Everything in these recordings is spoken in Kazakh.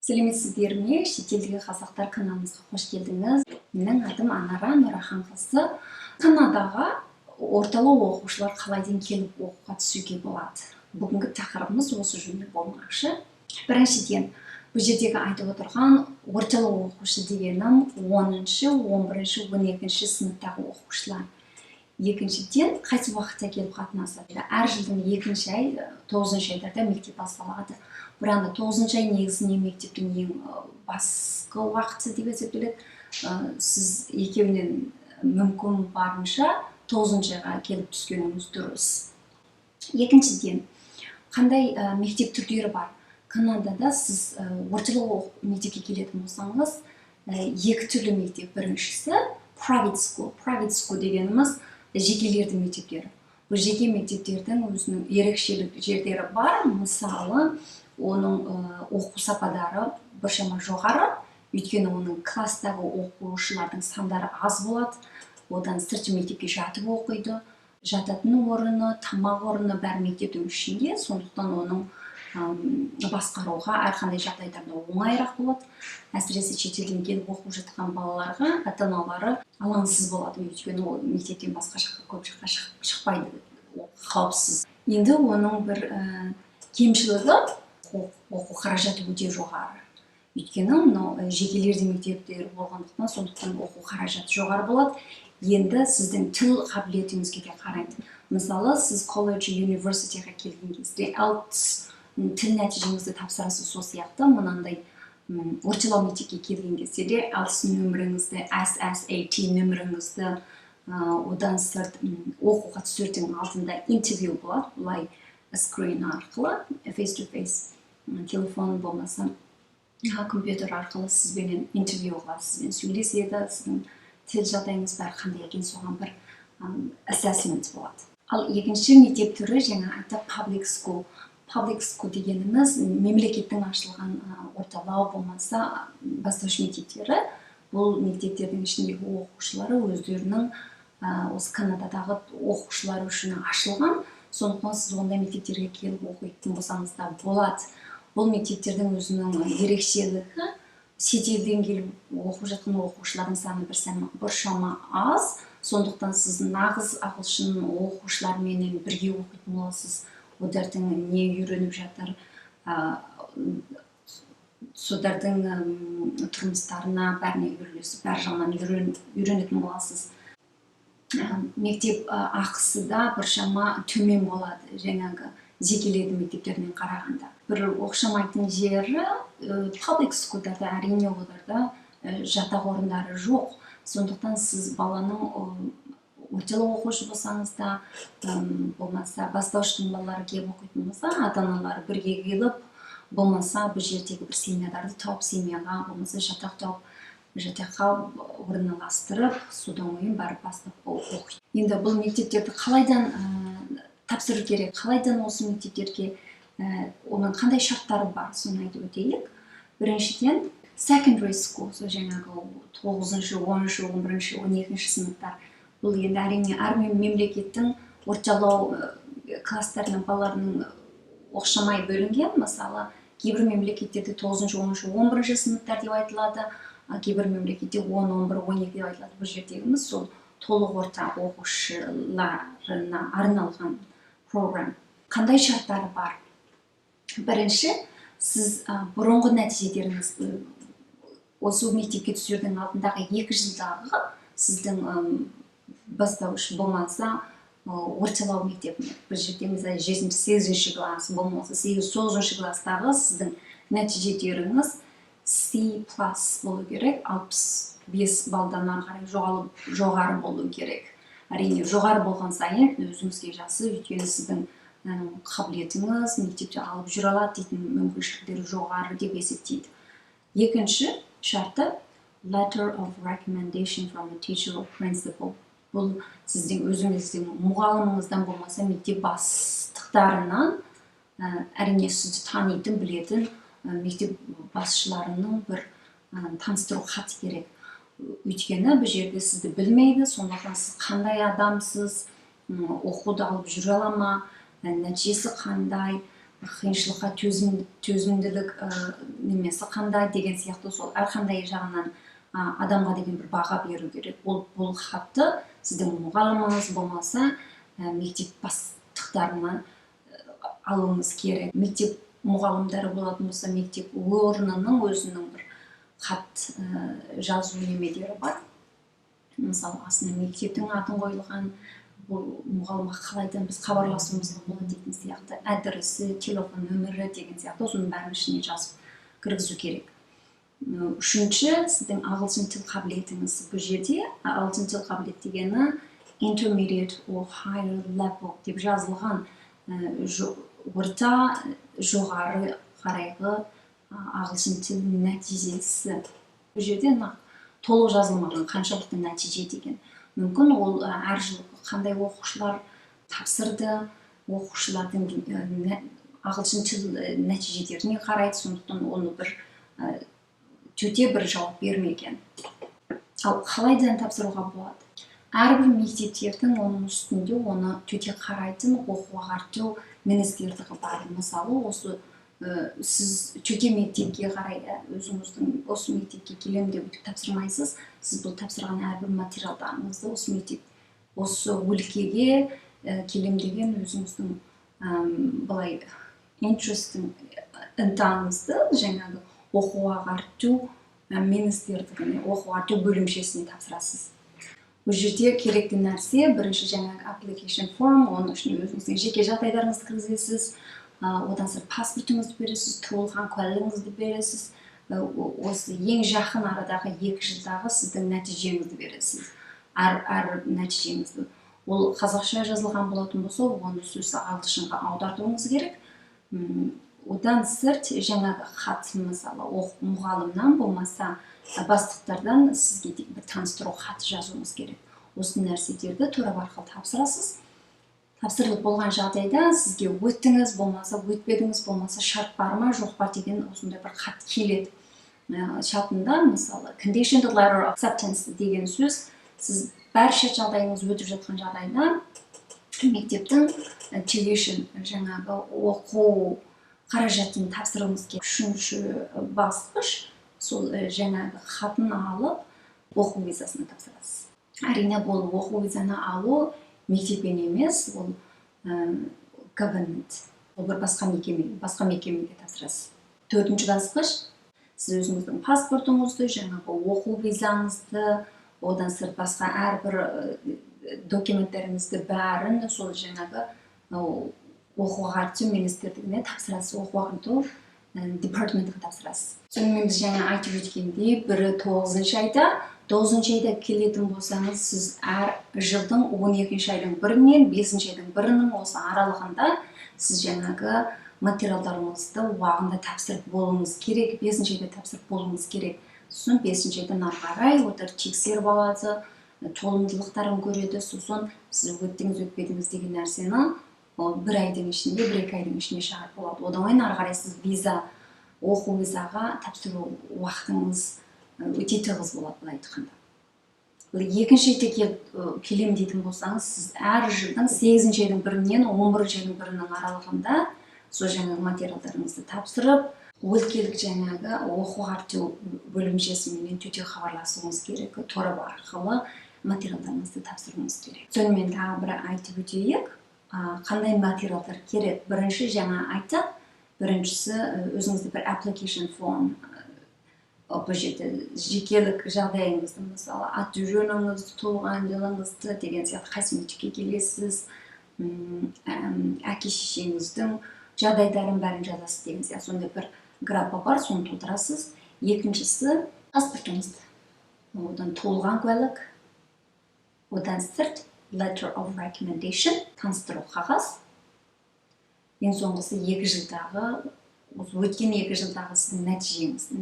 Сәлеметсіздер ме? Шетелдегі қазақтар каналымызға қош келдіңіз. Менің атым Анара Нұраханқызы. Канадаға орталық оқушылар қалайдан келіп оқуға түсуге болады? Бүгінгі тақырыбымыз осы жөнінде болмақшы. Біріншіден, бұл жердегі айтып отырған орталық оқушы дегенім 10-ші, 11-ші, 12-ші сыныптағы оқушылар. Екіншіден, қайсы уақытта келіп қатынасады? Әр жылдың 2-ші ай, 9-ші айдарда мектеп басталады. Бірақ 9-ші ай негізінен мектептің ең басқа уақыты деп есептеледі. Сіз екеуінен мүмкін барынша 9-ші айға келіп түскеніңіз дұрыс. Екіншіден, қандай мектеп түрлері бар? Канадада сіз орталық мектепке келетін болсаңыз, екі түрлі мектеп. Біріншісі private school. Private school дегеніміз жекелердің мектептері. Бұл жеке мектептердің өзінің ерекшелік жерлері бар. Мысалы, оның оқу сападары біршама жоғары, өйткені оның класстағы оқушылардың сандары аз болады. Одан сыртқы мектепке жатып оқиды. Жататын орны, тамақ орны бәрі мектептің ішінде, сондықтан оның басқаруға әрқандай жағдайдарда оңайырақ болады. Әсіресе шетелден келіп оқып жатқан балаларға ата-аналары алаңсыз болады, өйткені ол мектептен басқа жаққа көп жаққа шықпайды, қауіпсіз. Енді оның бір кемшілігі оқу қаражаты өте жоғары. Өйткені мынау жекелердің мектептері болғандықтан, сондықтан оқу қаражаты жоғары болады. Енді сіздің тіл қабілетіңізге де қарайды. Мысалы, сіз колледж, университетке келген кезде IELTS тіл нәтижеңізді тапсырасыз, сол сияқты мынандай орталық мектепке келген кезде де IELTS нөміріңізді, SSAT нөміріңізді, одан сырт оқуға түсердің алдында интервью болады, бұлай скрин арқылы, face-to-face, телефон болмаса компьютер арқылы сізбенен интервью қылады, сізбен сөйлеседі, сіздің тіл жағдайыңыз бәрі қандай екен, соған бір assessment болады. Ал екінші мектеп түрі жаңа айтты public school. Public school дегеніміз мемлекеттің ашылған орталығы болмаса бастауыш мектептері. Бұл мектептердің ішіндегі оқушылары өздерінің осы Канададағы оқушылар үшін ашылған. Сондықтан сіз ондай мектептерге келіп оқитын болсаңыз да болады. Бұл мектептердің өзінің ерекшелігі шетелден келіп оқып жатқан оқушылардың саны біршама аз. Сондықтан сіз нағыз ағылшын оқушылармен бірге оқитын боласыз. Олардың не үйреніп жатыр, солардың тұрмыстарына бәріне үйренесіз, бәр жағынан үйренетін боласыз. Мектеп ақысы да біршама төмен болады, жаңағы жекелердің мектептеріне қарағанда. Бір оқшамайтын жері, public school'дарда әрине оларда жатақ орындары жоқ. Сондықтан сіз баланың орталық оқушы болсаңыз да, болмаса бастауыштың балалары келіп оқитын болса, ата-аналары бірге келіп, болмаса бұл жердегі бір семьяларды тауып, семьяға, болмаса жатақ тауып, жатаққа орналастырып, содан кейін барып бастап оқиды. Енді бұл мектептерді қалайдан тапсыру керек, қалайдан осы мектептерге, оның қандай шарттары бар, соны айтып өтейік. Біріншіден, secondary school, жаңағы 9-шы, 10-шы, 11-ші, 12-ші сыныптар. Бұл енді әрине әр мемлекеттің орталау класстарының балаларының оқшамай бөлінген. Мысалы, кейбір мемлекеттерде 9-шы, 10-шы, 11-ші сыныптар деп айтылады, кейбір мемлекетте 10, 11, 12 деп айтылады. Бұл жердегіміз сол толық орта оқушыларына арналған программ. Қандай шарттары бар? Бірінші, сіз бұрынғы нәтижелеріңіз осы мектепке түсердің алдындағы 2 жылдағы сіздің бастауыш болмаса орталық мектеп. Бір жерде мысалы 7-8 класс болмаса 8-9 класстағы сіздің нәтижелеріңіз C+ болу керек, 65 балдан ары қарай жоғары болу керек. Әрине жоғары болған сайын өзіңізге жақсы, өйткені сіздің қабілетіңіз мектепте алып жүре алады дейтін мүмкіншіліктері жоғары деп есептейді. Екінші шарты letter of recommendation from a teacher or principal. Бұл сіздің өзіңіздің мұғаліміңізден болмаса мектеп бастықтарынан, әрине сізді танитын, білетін мектеп басшыларының бір таныстыру хаты керек. Өйткені бұл жерде сізді білмейді, сондықтан сіз қандай адамсыз, оқуды алып жүре ала ма, нәтижесі қандай, қиыншылыққа төзімділік немесі қандай деген сияқты сол әрқандай жағынан адамға деген бір баға беру керек. Бұл хатты сіздің мұғаліміңіз болмаса мектеп бастықтарына алуыңыз керек. Мектеп мұғалімдері болатын болса, мектеп орнының өзінің бір хат жазу немелері бар. Мысалы, астына мектептің атын қойылған, бұл мұғалімға қалайдан біз хабарласуымызға болады дейтін сияқты, адресі, телефон нөмірі деген сияқты, осының бәрін ішіне жазып кіргізу керек. Үшінші, сіздің ағылшын тіл қабілетіңіз. Бұл жерде ағылшын тіл қабілет дегені intermediate or higher level деп жазылған, орта жоғары қарайғы ағылшын тілінің нәтижесі. Бұл жерде толық жазылмаған қаншалықты нәтиже деген. Мүмкін ол әр жылы қандай оқушылар тапсырды, оқушылардың ағылшын тіл нәтижелеріне қарайды, сондықтан оны бір төте бір жауап бермеген. Ал қалайдан тапсыруға болады? Әрбір мектептердің оның үстінде оны төте қарайтын оқу ағарту министрлігі бар. Мысалы, осы сіз төте мектепке қарай өзіңіздің осы мектепке келем деп тапсырмайсыз. Сіз бұл тапсырған әрбір материалдарыңызды осы өлкеге келем деген өзіңіздің былай интерестің ынтаңызды жаңағы оқу ағарту министрлігіне, оқу ағарту бөлімшесіне тапсырасыз. Бұл жерде керекті нәрсе бірінші жаңағы application form, оның үшін өзіңіздің жеке жағдайларыңызды кіргізесіз, одан соң паспортыңызды бересіз, туылған куәлігіңізді бересіз, осы ең жақын арадағы 2 жылдағы сіздің нәтижеңізді бересіз. Әр нәтижеңізді. Ол қазақша жазылған болатын болса, оны сөзді ағылшынға аудартуыңыз керек. Одан сырт жаңағы хат, мысалы, мұғалімнен болмаса бастықтардан сізге бір таныстыру хаты жазуыңыз керек. Осы нәрселерді торап арқылы тапсырасыз. Тапсырылып болған жағдайда сізге өттіңіз, болмаса өтпедіңіз, болмаса шарт бар ма, жоқ па деген осындай бір хат келеді. Шартында, мысалы, conditional letter of acceptance деген сөз, сіз бәрі жағдайыңыз өтіп жатқан жағдайда мектептің tuition жаңағы оқу қаражатын тапсыруыңыз керек. Үшінші басқыш сол жаңағы хатын алып оқу визасына тапсырасыз. Әрине, бұл оқу визаны алу мектеппен емес, ол government, ол бір басқа мекемеге тапсырасыз. Төртінші басқыш, сіз өзіңіздің паспортыңызды, жаңағы оқу визаңызды, одан сырт басқа әрбір документтеріңізді бәрін сол жаңағы оқу ағарту министрлігіне тапсырасыз, оқу ағарту департаментке тапсырасыз. Сонымен біз жаңа айтып өткендей, бірі 9-шы айда, 9-шы айда келетін болсаңыз, сіз әр жылдың 12-ші айдың бірінен 5-ші айдың бірінің осы аралығында сіз жаңағы материалдарыңызды уақытында тапсырып болуыңыз керек, 5-ші айда тапсырып болуыңыз керек. Сосын 5-ші айдан ары қарай олар тексеріп алады, толымдылықтарын көреді, сосын сіз өттіңіз, өтпедіңіз деген нәрсені 1 айдың ішінде, 1-2 айдың ішінде шығарып болады. Одан кейін ары қарай сіз оқу визаға тапсыру уақытыңыз өте тығыз болады, былай айтқанда. 2-ші айда келем дейтін болсаңыз, сіз әр жылдың 8-ші айдың бірінен 11-ші айдың бірінің аралығында сол жаңағы материалдарыңызды тапсырып, өлкелік жаңағы оқу ағарту бөлімшесімен төте хабарласуыңыз керек, торап арқылы материалдарыңызды тапсыруыңыз керек. Сонымен тағы бір айтып өтейік, қандай материалдар керек? Бірінші жаңа айттық, біріншісі өзіңізді бір application form, бұл жерде жекелік жағдайыңызды, мысалы, аты-жөніңізді, туылған жылыңызды деген сияқты қайсы мектепке келесіз, әке-шешеңіздің жағдайларын бәрін жазасыз деген сияқты сондай бір графа бар, соны толтырасыз. Екіншісі паспортыңызды, одан туылған куәлік, одан сырт letter of recommendation, таныстыру қағаз. Ең соңғысы 2 жылдағы, өткен 2 жылдағы сіздің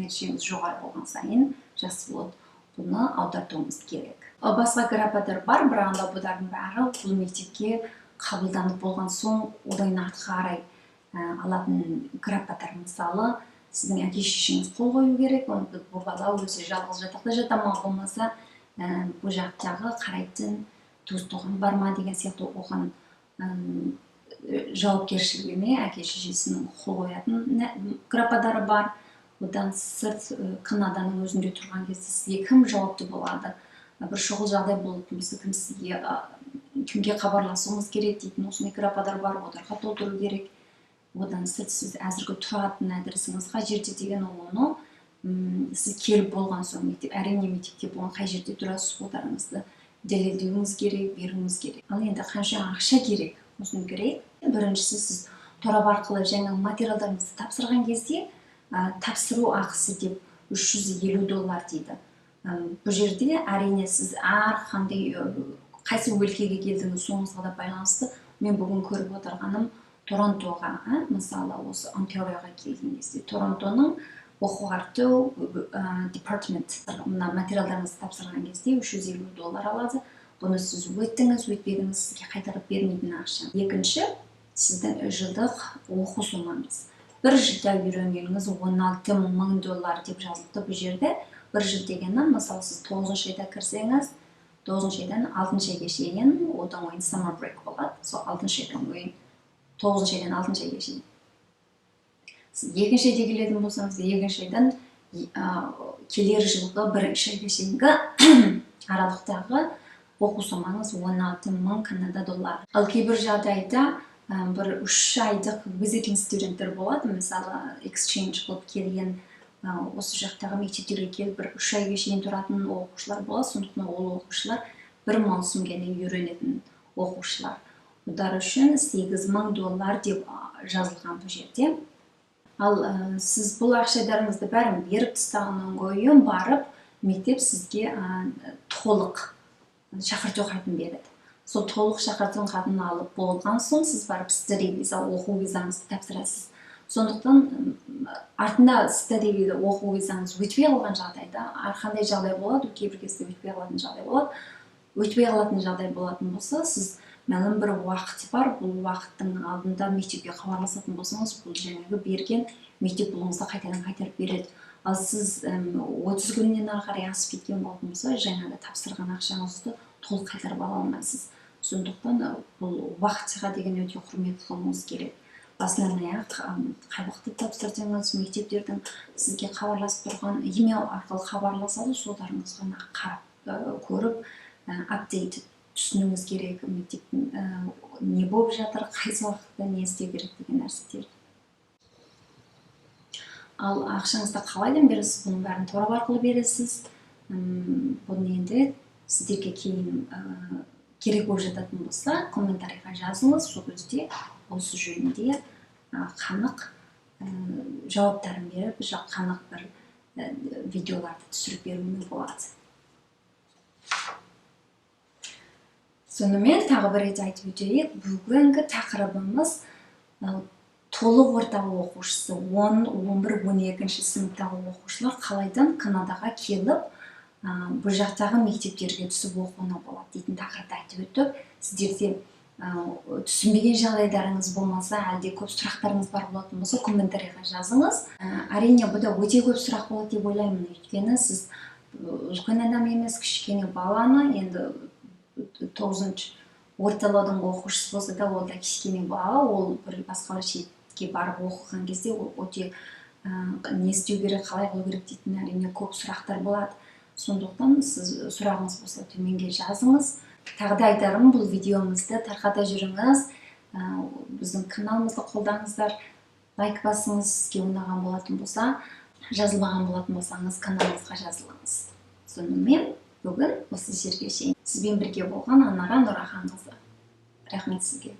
нәтижеңіз жоғары болған сайын жақсы болады. Бұны аудартуыңыз керек. Басқа графалар бар, бірақ бұлардың бәрі бұл мектепке қабылданып болған соң одан артқа қарай алатын графалар. Мысалы, сіздің әке-шешеңіз қол қою керек, бұл бала өзі жалғыз жатақта жата ма, болмаса бұл жақтағы қарайтын туыс-туған бар ма деген сияқты оған жауапкершілігіне әке шешесінің қол қоятын грападары бар. Одан сырт Канаданың өзінде тұрған кезде сізге кім жауапты болады? Бір шұғыл жағдай болатын болса, кімге хабарласуыңыз керек дейтін осындай грападар бар, оларға толтыру керек. Одан сырт сіз әзіргі тұратын адресіңіз қай жерде деген оны сіз келіп болған соң әрине мектепте болған қай жерде тұрасыз қолдарыңызды дәлелдеуіңіз керек, беруіңіз керек. Ал енді қанша ақша керек? Осыны керек. Біріншісі сіз торап арқылы жаңа материалдарыңызды тапсырған кезде тапсыру ақысы деп $350 дейді. Бұл жерде әрине сіз қандай қайсы өлкеге келдіңіз соңыңызға да байланысты. Мен бүгін көріп отырғаным Торонтоға, мысалы осы Онтариоға келген кезде Торонтоның оқу ағарту департамент мына материалдарыңызды тапсырған кезде $350 алады. Бұны сіз өттіңіз, өтпедіңіз, сізге қайтарып бермейтін ақша. Екінші, сіздің жылдық оқу сомаңыз. Бір жылда үйренгеніңіз $16,000 деп жазылыпты бұл жерде. Бір жыл дегені, мысалы сіз 9-шы айда кірсеңіз, 9-шы айдан 6-шы айға шейін, одан кейін summer break болады. Сол 6-шы айдан кейін 9-шы айдан 6-шы айға шейін. Сіз 2-шы айда келетін болсаңыз, 2-шы айдан келер жылғы 1-шы айға шейінгі аралықтағы оқу сомаңыз $16,000 Канада доллары. Ал кейбір жағдайда бір 3 айлық visiting студенттер болады, мысалы exchange болып келген осы жақтағы мектептерге келіп бір 3 айға шейін тұратын оқушылар болады. Сондықтан ол оқушылар бір маусымға үйренетін оқушылар. Олар үшін $8,000 деп жазылған бұл жерде. Ал сіз бұл ақшаларыңызды бәрін беріп тастағаннан кейін барып мектеп сізге толық шақырту хатын береді. Сол толық шақырту хатын алып болған соң сіз барып study виза, оқу визаңызды тапсырасыз. Сондықтан артында study виза, оқу визаңыз өтпей қалған жағдайда, қандай жағдай болады, кейбір кезде өтпей қалатын жағдай болады. Өтпей қалатын жағдай болатын болса, сіз мәлім бір уақыт бар, бұл уақыттың алдында мектепке хабарласатын болсаңыз, бұл жаңағы берген мектеп бұлыңызды қайтадан қайтарып береді. Ал сіз 30 күннен ары қарай асып кеткен болатын болса, жаңағы тапсырған ақшаңызды толық қайтарып ала алмайсыз. Сондықтан бұл уақытқа деген өте құрмет қылуыңыз керек. Басынан аяқ қай уақытта тапсырдыңыз, мектептердің сізге хабарласып тұрған email арқылы хабарласады, соларыңыз ғана қарап көріп, апдейт түсінуіңіз керек, мектептің не болып жатыр, қайсы уақытта не істеу керек деген нәрселер. Ал ақшаңызды қалайдан бересіз? Бұның бәрін торап арқылы бересіз. Бұны енді сіздерге кейін керек болып жататын болса, комментарийға жазыңыз. Сол кезде осы жөнінде қанық жауаптарын беріп, қанық бір видеоларды түсіріп беруіне болады. Сонымен тағы бір рет айтып өтейік, бүгінгі тақырыбымыз толық орта оқушысы 10, 11, 12 сыныптағы оқушылар қалайдан Канадаға келіп, бұл жақтағы мектептерге түсіп оқуына болады дейтін тақырыпты айтып өттік. Сіздерде түсінбеген жағдайларыңыз болмаса, әлде көп сұрақтарыңыз бар болатын болса, комментарийға жазыңыз. Әрине, бұл да өте көп сұрақ болады деп ойлаймын, өйткені сіз үлкен адам емес, кішкене баланы, енді 9-шы орталаудың оқушысы болса да, ол да кішкене бала, ол бір басқа шетке барып оқыған кезде ол өте не істеу керек, қалай қылу керек дейтін әрине көп сұрақтар болады. Сондықтан сіз сұрағыңыз болса төменге жазыңыз. Тағы да айтарым, бұл видеомызды тарқата жүріңіз, біздің каналымызды қолдаңыздар, лайк басыңыз, сізге ұнаған болатын болса, жазылмаған болатын болсаңыз каналымызға жазылыңыз. Сонымен бүгін осы жерге шейін сізбен бірге болған Анара Нұраханқызы. Рахмет сізге.